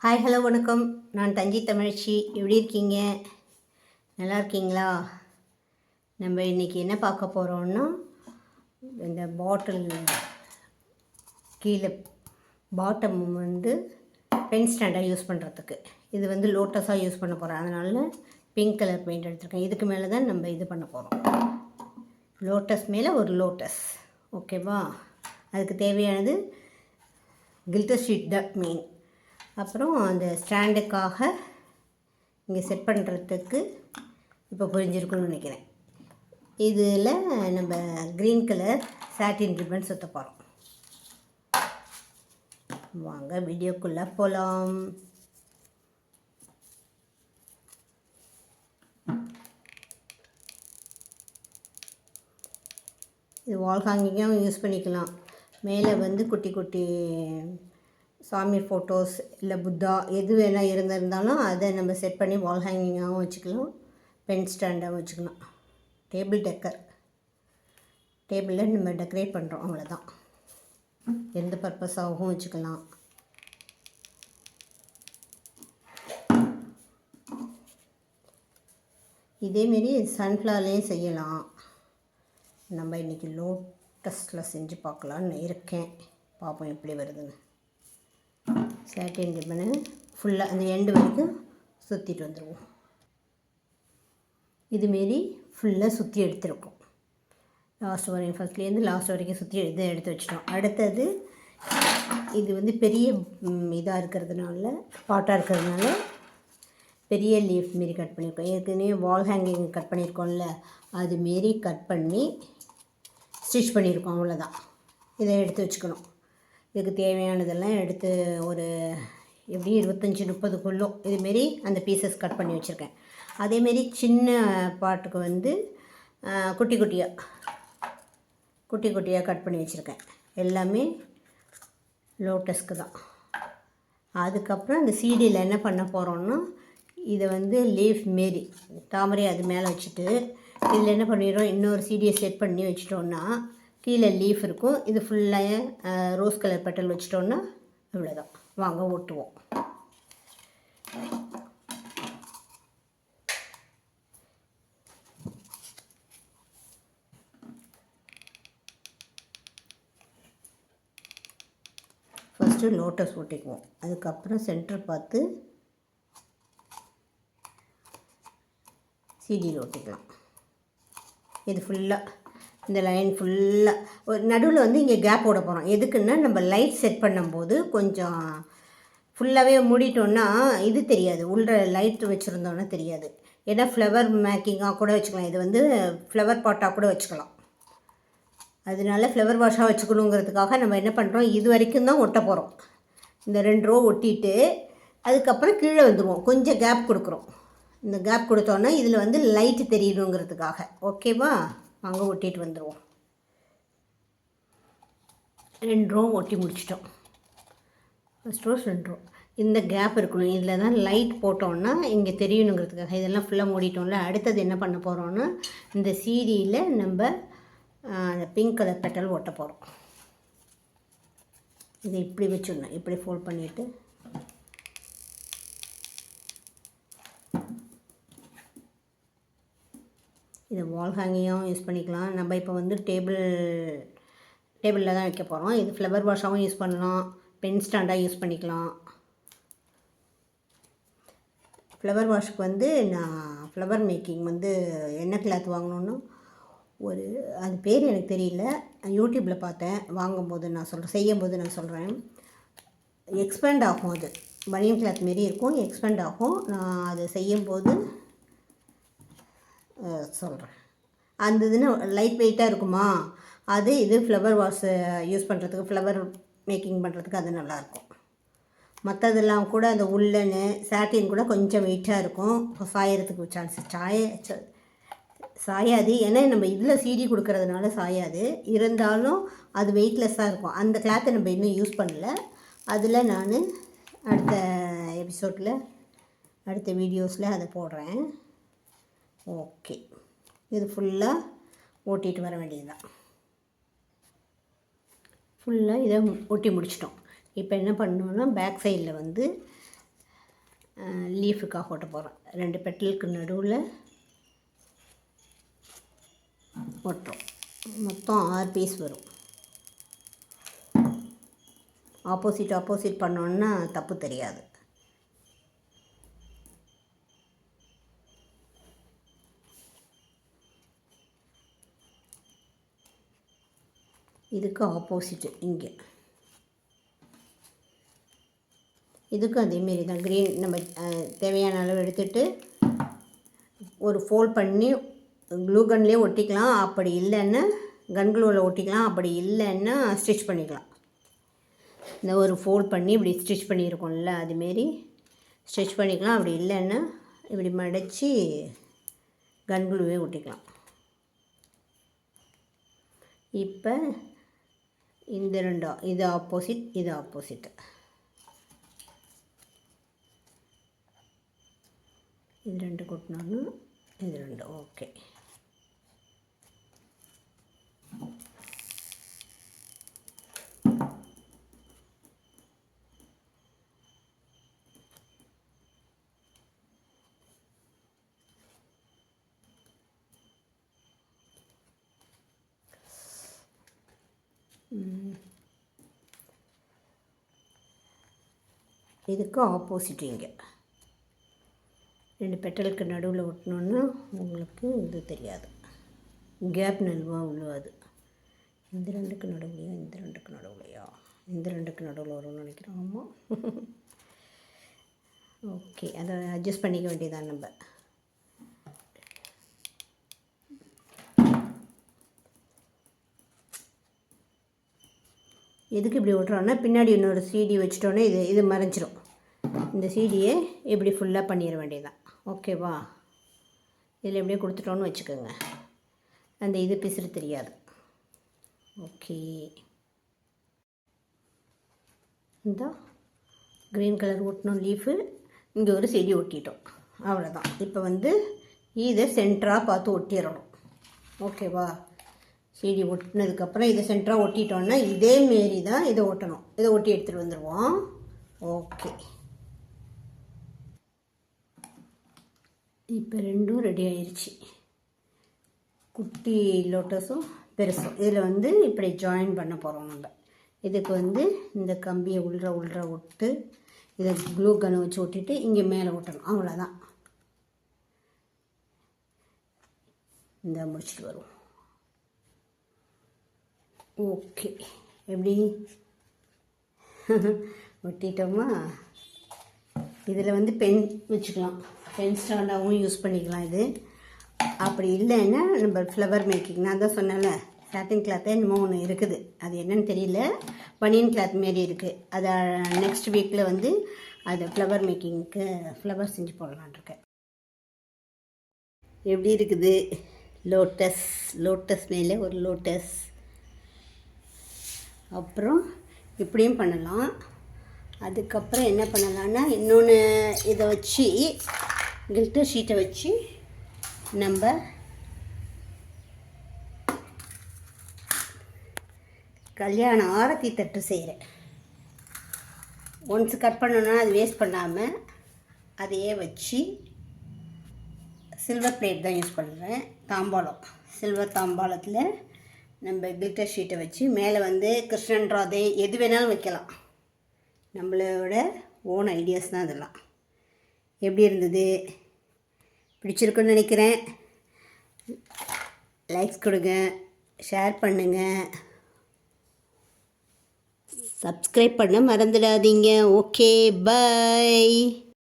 Hi hello வணக்கம். நான் தஞ்சி தமிழச்சி. எப்படி இருக்கீங்க? நல்லா இருக்கீங்களா? நம்ம இன்றைக்கி என்ன பார்க்க போகிறோன்னா, இந்த பாட்டில் கீழே பாட்டம் பென் ஸ்டாண்டாக யூஸ் பண்ணுறதுக்கு இது லோட்டஸாக யூஸ் பண்ண போகிறேன். அதனால பிங்க் கலர் பெயிண்ட் எடுத்துருக்கேன். இதுக்கு மேலே தான் நம்ம இது பண்ண போகிறோம். லோட்டஸ் மேலே ஒரு லோட்டஸ், ஓகேவா? அதுக்கு தேவையானது கில்டர் ஷீட் தான் மெயின். அப்புறம் அந்த ஸ்டாண்டுக்காக இங்கே செட் பண்ணுறதுக்கு இப்போ புரிஞ்சிருக்குன்னு நினைக்கிறேன். இதில் நம்ம க்ரீன் கலர் சாட்டின் ரிப்பன் சுற்ற போகிறோம். வாங்க வீடியோக்குள்ளே போகலாம். இது வால் ஹேங்கிங்காகவும் யூஸ் பண்ணிக்கலாம். மேலே குட்டி குட்டி சாமி ஃபோட்டோஸ் இல்லை புத்தா எது வேணால் இருந்திருந்தாலும் அதை நம்ம செட் பண்ணி வால் ஹேங்கிங்காகவும் வச்சுக்கலாம், பென் ஸ்டாண்டாகவும் வச்சுக்கலாம். டேபிள் டெக்கர், டேபிளில் நம்ம டெக்கரேட் பண்ணுறோம், அவ்வளோதான். எந்த பர்பஸாகவும் வச்சுக்கலாம். இதேமாரி சன்ஃப்ளவர்லேயும் செய்யலாம். நம்ம இன்றைக்கி லோட்டஸில் செஞ்சு பார்க்கலான்னு இருக்கேன். பார்ப்போம் எப்படி வருதுன்னு. சாட்டின் ரிப்பனை ஃபுல்லாக அந்த எண்டு வரைக்கும் சுற்றிட்டு வந்துடுவோம். இதுமாரி ஃபுல்லாக சுற்றி எடுத்துருக்கோம். லாஸ்ட் வரைக்கும், ஃபஸ்ட்லேருந்து லாஸ்ட் வரைக்கும் சுற்றி எடுத்து வச்சிட்டோம். அடுத்தது இது பெரிய இதாக இருக்கிறதுனால, பாட்டாக இருக்கிறதுனால பெரிய லீஃப் மாரி கட் பண்ணியிருக்கோம். ஏற்கனவே வால் ஹேங்கிங் கட் பண்ணியிருக்கோம்ல, அதுமாரி கட் பண்ணி ஸ்டிச் பண்ணியிருக்கோம், அவ்வளோதான். இதை எடுத்து வச்சுக்கணும். இதுக்கு தேவையானதெல்லாம் எடுத்து ஒரு எப்படி 25-30 இதுமாரி அந்த பீசஸ் கட் பண்ணி வச்சுருக்கேன். அதேமாரி சின்ன பாட்டுக்கு குட்டி குட்டியாக கட் பண்ணி வச்சுருக்கேன். எல்லாமே லோட்டஸ்க்கு தான். அதுக்கப்புறம் அந்த சீடியில் என்ன பண்ண போகிறோன்னா, இதை லீஃப் மாரி தாமரை அது மேலே வச்சுட்டு இதில் என்ன பண்ணிடுறோம், இன்னொரு சீடியை செட் பண்ணி வச்சிட்டோன்னா கீழே லீஃப் இருக்கும். இது ஃபுல்லாக ரோஸ் கலர் பெட்டல் வச்சிட்டோன்னா இவ்வளோதான். வாங்க ஓட்டுவோம். ஃபஸ்ட்டு லோட்டஸ் ஓட்டிக்குவோம். அதுக்கப்புறம் சென்டர் பார்த்து சீடியில் ஓட்டிக்கலாம். இது ஃபுல்லாக இந்த லைன் ஃபுல்லாக ஒரு நடுவில் இங்கே கேப் போட போகிறோம். எதுக்குன்னா, நம்ம லைட் செட் பண்ணும்போது கொஞ்சம் ஃபுல்லாகவே மூடிட்டோன்னா இது தெரியாது, உள்ள லைட் வச்சுருந்தோன்னா தெரியாது. ஏன்னா ஃப்ளவர் மேக்கிங்காக கூட வச்சுக்கலாம். இது ஃப்ளவர் பாட்டாக கூட வச்சுக்கலாம். அதனால ஃப்ளவர் வாஷாக வச்சுக்கணுங்கிறதுக்காக நம்ம என்ன பண்ணுறோம், இது வரைக்கும் தான் ஒட்ட போகிறோம். இந்த 2 ரோ ஒட்டிட்டு அதுக்கப்புறம் கீழே வந்துடுவோம். கொஞ்சம் கேப் கொடுக்குறோம். இந்த கேப் கொடுத்தோன்னா இதில் லைட்டு தெரியணுங்கிறதுக்காக. ஓகேவா? அங்கே ஒட்டிட்டு வந்துடுவோம். 2 ரோ ஒட்டி முடிச்சிட்டோம். First row 2 row. இந்த கேப் இருக்கணும். இதில் தான் லைட் போட்டோன்னா இங்கே தெரியணுங்கிறதுக்காக. இதெல்லாம் ஃபுல்லாக மூடிட்டோம்ல. அடுத்தது என்ன பண்ண போகிறோன்னா, இந்த சீடியில் நம்ம அந்த பிங்க் கலர் பெட்டல் ஒட்ட போகிறோம். இதை இப்படி வச்சுடணும். இப்படி ஃபோல்ட் பண்ணிவிட்டு இதை வால் ஹேங்கிங்காகவும் யூஸ் பண்ணிக்கலாம். நம்ம இப்போ டேபிளில் தான் வைக்க போகிறோம். இது ஃப்ளவர் வாஷாகவும் யூஸ் பண்ணலாம், பென் ஸ்டாண்டாக யூஸ் பண்ணிக்கலாம். ஃப்ளவர் வாஷுக்கு நான் ஃப்ளவர் மேக்கிங் என்ன கிளாத் வாங்கணுன்னா, அது பேர் எனக்கு தெரியல, யூடியூப்பில் பார்த்தேன். வாங்கும்போது நான் சொல்கிறேன், செய்யும்போது நான் சொல்கிறேன். எக்ஸ்பேண்ட் ஆகும். அது பனியன் கிளாத் மாரி இருக்கும், எக்ஸ்பேண்ட் ஆகும். நான் அதை செய்யும்போது சொல்கிறேன். அந்த லைட் வெயிட்டாக இருக்குமா, இது ஃப்ளவர் வாஷ் யூஸ் பண்ணுறதுக்கு, ஃப்ளவர் மேக்கிங் பண்ணுறதுக்கு அது நல்லாயிருக்கும். மற்றதெல்லாம் கூட அந்த உள்ளனு சாட்டின் கூட கொஞ்சம் வெயிட்டாக இருக்கும், சாயறதுக்கு சான்ஸ் சாயாது. ஏன்னா நம்ம இதில் சீடி கொடுக்கறதுனால சாயாது. இருந்தாலும் அது வெயிட்லெஸ்ஸாக இருக்கும். அந்த கிளாத்தை நம்ம இன்னும் யூஸ் பண்ணல. அதில் நான் அடுத்த எபிசோடில், அடுத்த வீடியோஸில் அதை போடுறேன். ஓகே, இது ஃபுல்லாக ஓட்டிகிட்டு வர வேண்டியது தான். ஃபுல்லாக இதை ஒட்டி முடிச்சிட்டோம். இப்போ என்ன பண்ணணுன்னா, பேக் சைடில் லீஃபுக்காக ஓட்ட போகிறோம். 2 பெட்டலுக்கு நடுவில் ஒட்டுறோம். மொத்தம் 6 பீஸ் வரும். ஆப்போசிட் பண்ணோன்னா தப்பு தெரியாது. இதுக்கு ஆப்போசிட்டு இங்கே, இதுக்கும் அதேமாரி தான். க்ரீன் நம்ம தேவையான அளவு எடுத்துகிட்டு ஒரு ஃபோல்ட் பண்ணி க்ளூ கன்லேயே ஒட்டிக்கலாம். அப்படி இல்லைன்னா கன்க்ளூவில் ஒட்டிக்கலாம். அப்படி இல்லைன்னா ஸ்டிச் பண்ணிக்கலாம். இந்த ஒரு ஃபோல்ட் பண்ணி இப்படி ஸ்டிச் பண்ணியிருக்கோம்ல, அதுமாரி ஸ்டிச் பண்ணிக்கலாம். அப்படி இல்லைன்னா இப்படி மடித்து கன்க்ளூவே ஒட்டிக்கலாம். இப்போ இந்த ரெண்டும், இது ஆப்போசிட், இது ஆப்போசிட்டு. இது 2 கொட்டினோன்னு இது 2. ஓகே. இதுக்கு ஆப்போசிட் இங்கே 2 பெட்டலுக்கு நடுவில் ஒட்டினோன்னா உங்களுக்கு இது தெரியாது, கேப் நல்வா உள்ளது. இந்த 2க்கு நடுவுலையா, இந்த 2க்கு நடுவுலையா, இந்த 2க்கு நடுவில் வரும்னு நினைக்கிறேன். ஆமாம். ஓகே, அதை அட்ஜஸ்ட் பண்ணிக்க வேண்டியதான் நம்ம. எதுக்கு இப்படி விட்றோன்னா, பின்னாடி இன்னொரு சீடி வச்சிட்டோன்னே இது மறைஞ்சிரும். இந்த சீடியை இப்படி ஃபுல்லாக பண்ணிட வேண்டியதான். ஓகேவா? இதில் எப்படியே கொடுத்துட்டோன்னு வச்சுக்கோங்க, அந்த இது பிசுறு தெரியாது. ஓகே, இந்த க்ரீன் கலர் ஒட்டினோம் லீஃபு, இங்கே ஒரு செடி ஒட்டிட்டோம். அவ்வளோதான். இப்போ இதை சென்டராக பார்த்து ஒட்டிடணும். ஓகேவா? செடி ஒட்டினதுக்கப்புறம் இதை சென்டராக ஒட்டிட்டோன்னா இதேமாரி தான் இதை ஒட்டணும். இதை ஒட்டி எடுத்துகிட்டு வந்துடுவோம். ஓகே, இப்போ 2ம் ரெடி ஆயிடுச்சு. குட்டி லோட்டஸும் பெருசும் இதில் இப்படி ஜாயின் பண்ண போகிறோம் நம்ம. இதுக்கு இந்த கம்பியை உள்ள விட்டு இதை க்ளூ கன்னை வச்சு ஒட்டிட்டு இங்கே மேலே ஒட்டணும். அவ்வளோதான். இந்த முடிச்சுட்டு வருவோம். ஓகே, எப்படி ஒட்டிட்டோமா? இதில் பென் வச்சுக்கலாம், பென் ஸ்டாண்டாகவும் யூஸ் பண்ணிக்கலாம். இது அப்படி இல்லைன்னா நம்ம ஃப்ளவர் மேக்கிங், நான் தான் சொன்னேன்ல, சாட்டின் கிளாத்தே என்னமோ ஒன்று இருக்குது, அது என்னன்னு தெரியல, பனியன் கிளாத் மாரி இருக்குது. அதை நெக்ஸ்ட் வீக்கில் அதை ஃப்ளவர் மேக்கிங்க்கு ஃப்ளவர் செஞ்சு போடலான்ட்ருக்கேன். எப்படி இருக்குது? லோட்டஸ் மேலே ஒரு லோட்டஸ். அப்புறம் இப்படியும் பண்ணலாம். அதுக்கப்புறம் என்ன பண்ணலான்னா, இன்னொன்று இதை வச்சு கில்டர் ஷீட்டை வச்சு நம்ம கல்யாண ஆரத்தி தட்டு செய்கிறேன். ஒன்ஸ் கட் பண்ணோன்னா அது வேஸ்ட் பண்ணாமல் அதையே வச்சு, சில்வர் பிளேட் தான் யூஸ் பண்ணுறேன், தாம்பாளம், சில்வர் தாம்பாளத்தில் நம்ம கிளிட்டர் ஷீட்டை வச்சு மேலே கிருஷ்ணன் ராதை எது வேணாலும் வைக்கலாம். நம்மளோட ஓன் ஐடியாஸ் தான் அதெல்லாம். எப்படி இருந்தது? பிடிச்சிருக்குன்னு நினைக்கிறேன். லைக்ஸ் கொடுங்க, ஷேர் பண்ணுங்கள், சப்ஸ்கிரைப் பண்ண மறந்துடாதீங்க. Okay, by.